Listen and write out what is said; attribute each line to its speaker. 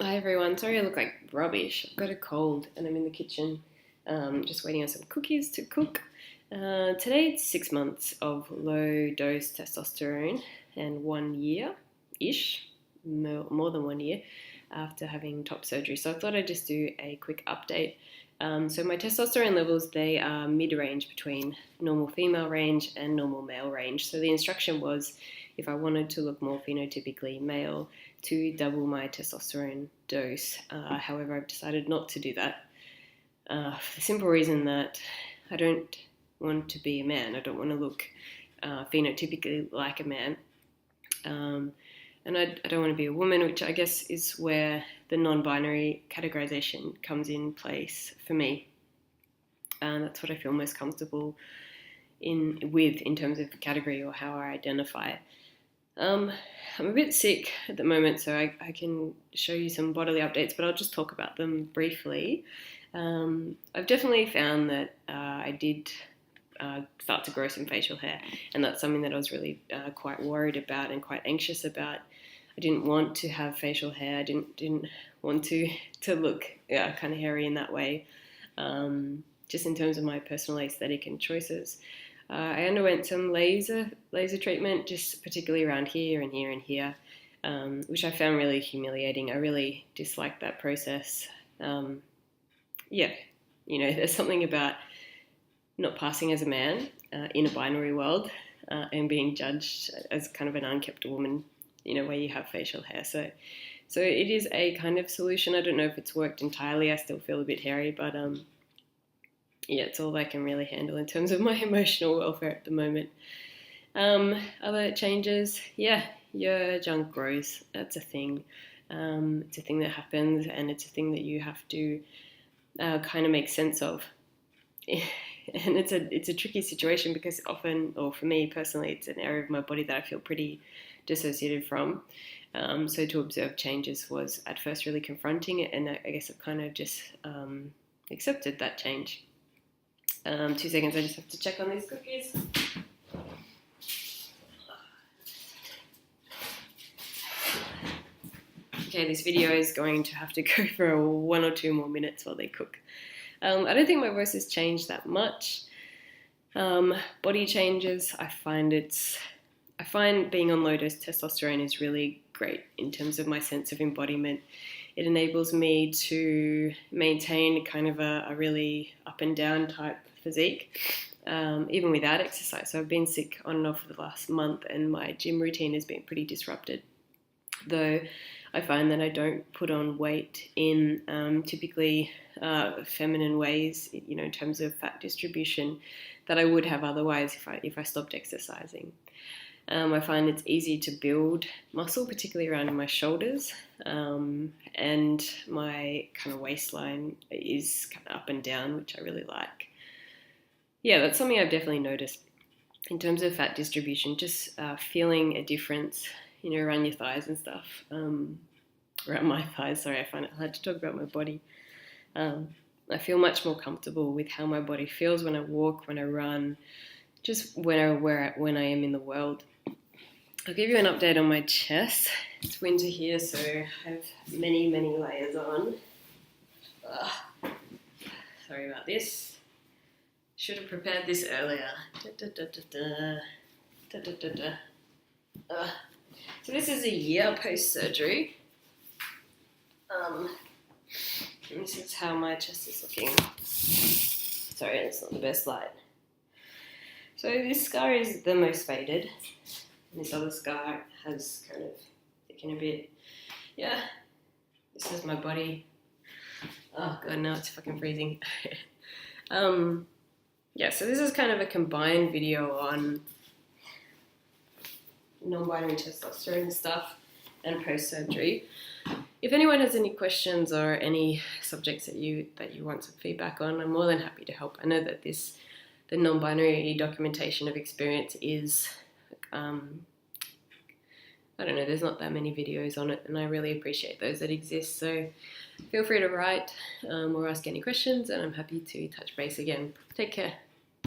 Speaker 1: Hi everyone, sorry I look like rubbish. I've got a cold and I'm in the kitchen just waiting on some cookies to cook. Today it's 6 months of low dose testosterone and 1 year-ish, more than 1 year, after having top surgery. So I thought I'd just do a quick update. So my testosterone levels, they are mid-range between normal female range and normal male range. So the instruction was, if I wanted to look more phenotypically male, to double my testosterone dose. However, I've decided not to do that for the simple reason that I don't want to be a man. I don't want to look phenotypically like a man. And I don't want to be a woman, which I guess is where the non-binary categorization comes in place for me. And that's what I feel most comfortable with in terms of category or how I identify. I'm a bit sick at the moment, so I can show you some bodily updates, but I'll just talk about them briefly. I've definitely found that I did start to grow some facial hair, and that's something that I was really quite worried about and quite anxious about. I didn't want to have facial hair. I didn't want to look kind of hairy in that way, just in terms of my personal aesthetic and choices. I underwent some laser treatment, just particularly around here and here and here, which I found really humiliating. I really disliked that process. There's something about not passing as a man in a binary world and being judged as kind of an unkept woman, where you have facial hair. So it is a kind of solution. I don't know if it's worked entirely. I still feel a bit hairy, but it's all I can really handle in terms of my emotional welfare at the moment. Other changes, your junk grows. That's a thing. It's a thing that happens, and it's a thing that you have to kind of make sense of. And it's a tricky situation because often, or for me personally, it's an area of my body that I feel pretty dissociated from. So to observe changes was at first really confronting it, and I guess I've kind of just accepted that change. 2 seconds, I just have to check on these cookies. Okay, this video is going to have to go for 1 or 2 more minutes while they cook. I don't think my voice has changed that much. Body changes, I find being on low dose testosterone is really great in terms of my sense of embodiment. It enables me to maintain kind of a really up and down type physique, even without exercise. So I've been sick on and off for the last month, and my gym routine has been pretty disrupted. Though I find that I don't put on weight in typically feminine ways, in terms of fat distribution, that I would have otherwise if I stopped exercising. I find it's easy to build muscle, particularly around my shoulders, and my kind of waistline is kind of up and down, which I really like. Yeah, that's something I've definitely noticed in terms of fat distribution, just feeling a difference, around your thighs and stuff. Around my thighs, sorry, I find it hard to talk about my body. I feel much more comfortable with how my body feels when I walk, when I run, just when I am in the world. I'll give you an update on my chest. It's winter here, so I have many, many layers on. Sorry about this. Should have prepared this earlier. So this is a year post-surgery. And this is how my chest is looking. Sorry, it's not the best light. So this scar is the most faded. And this other scar has kind of thickened a bit. Yeah, this is my body. Oh god, now it's fucking freezing. So this is kind of a combined video on non-binary testosterone stuff and post-surgery. If anyone has any questions or any subjects that you want some feedback on, I'm more than happy to help. I know that the non-binary documentation of experience is, there's not that many videos on it, and I really appreciate those that exist. So feel free to write or ask any questions, and I'm happy to touch base again. Take care.